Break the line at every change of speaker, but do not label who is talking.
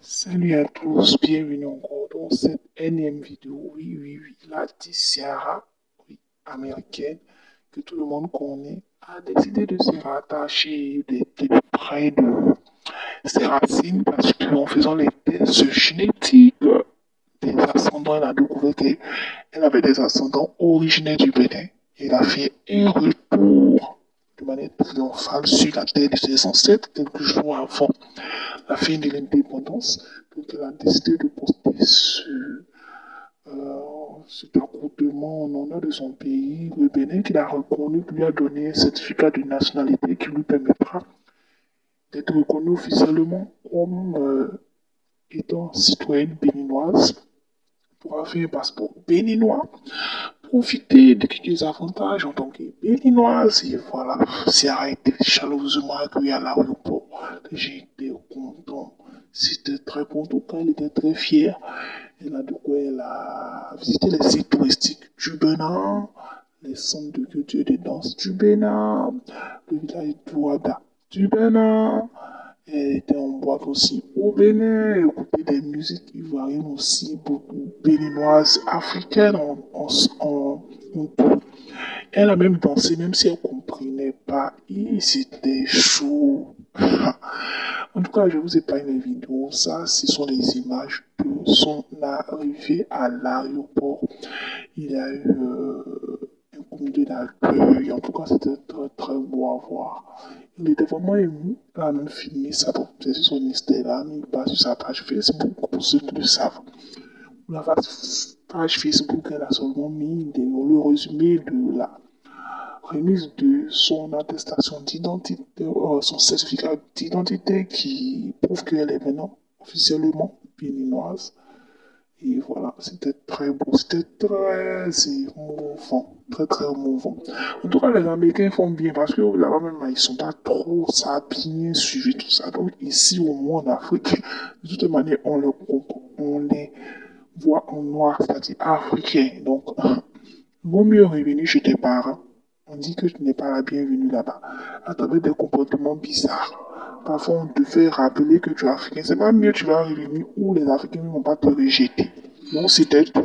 Salut à tous, bienvenue encore dans cette énième vidéo. Oui, la Tiara, oui, américaine, que tout le monde connaît, a décidé de se rattacher de près de ses racines parce qu'en faisant les tests génétiques des ascendants, elle a découvert qu'elle avait des ascendants originaires du Bénin. Elle a fait un retour de manière triomphale sur la terre de ses ancêtres quelques jours avant la fin de l'indépendance. Donc, elle a décidé de poster cet accoutrement en honneur de son pays, le Bénin, qu'il a reconnu, qui lui a donné un certificat de nationalité qui lui permettra d'être reconnue officiellement comme étant citoyenne béninoise pour avoir fait un passeport béninois, profiter de quelques avantages en tant que béninoise. Et voilà, ça a été chaleureusement accueilli à l'aéroport. J'ai été content. C'était très bon. En tout cas, elle était très fière. Elle a visité les sites touristiques du Bénin, les centres de culture et de danse du Bénin, le village d'Ouada du Bénin. Elle était en boîte aussi au Bénin, elle écoutait des musiques ivoiriennes aussi, beaucoup béninoises, africaines en tout. Elle a même dansé, même si elle ne comprenait pas. Et c'était chaud. En tout cas, je vous ai pas une vidéo. Ça, ce sont les images de son arrivée à l'aéroport. Il y a eu un comité d'accueil. En tout cas, c'était très beau à voir. Il était vraiment ému. Il a même filmé ça pour sur son Instagram, il passe sur sa page Facebook pour ceux qui le savent. La page Facebook, elle a seulement mis le résumé de la remise de son attestation d'identité, son certificat d'identité qui prouve qu'elle est maintenant officiellement béninoise. Et voilà, c'était très beau, c'était très émouvant, très émouvant. En tout cas, les Américains font bien parce que là-bas même, ils sont pas trop, ça a bien suivi tout ça. Donc ici, au moins en Afrique, de toute manière, on les voit en noir, c'est-à-dire africains. Donc, vaut mieux revenir chez tes parents. On dit que tu n'es pas la bienvenue là-bas, à travers des comportements bizarres. Parfois, on te fait rappeler que tu es africain. C'est pas mieux, tu vas revenir où les Africains ne vont pas te rejeter. Donc, c'était tout.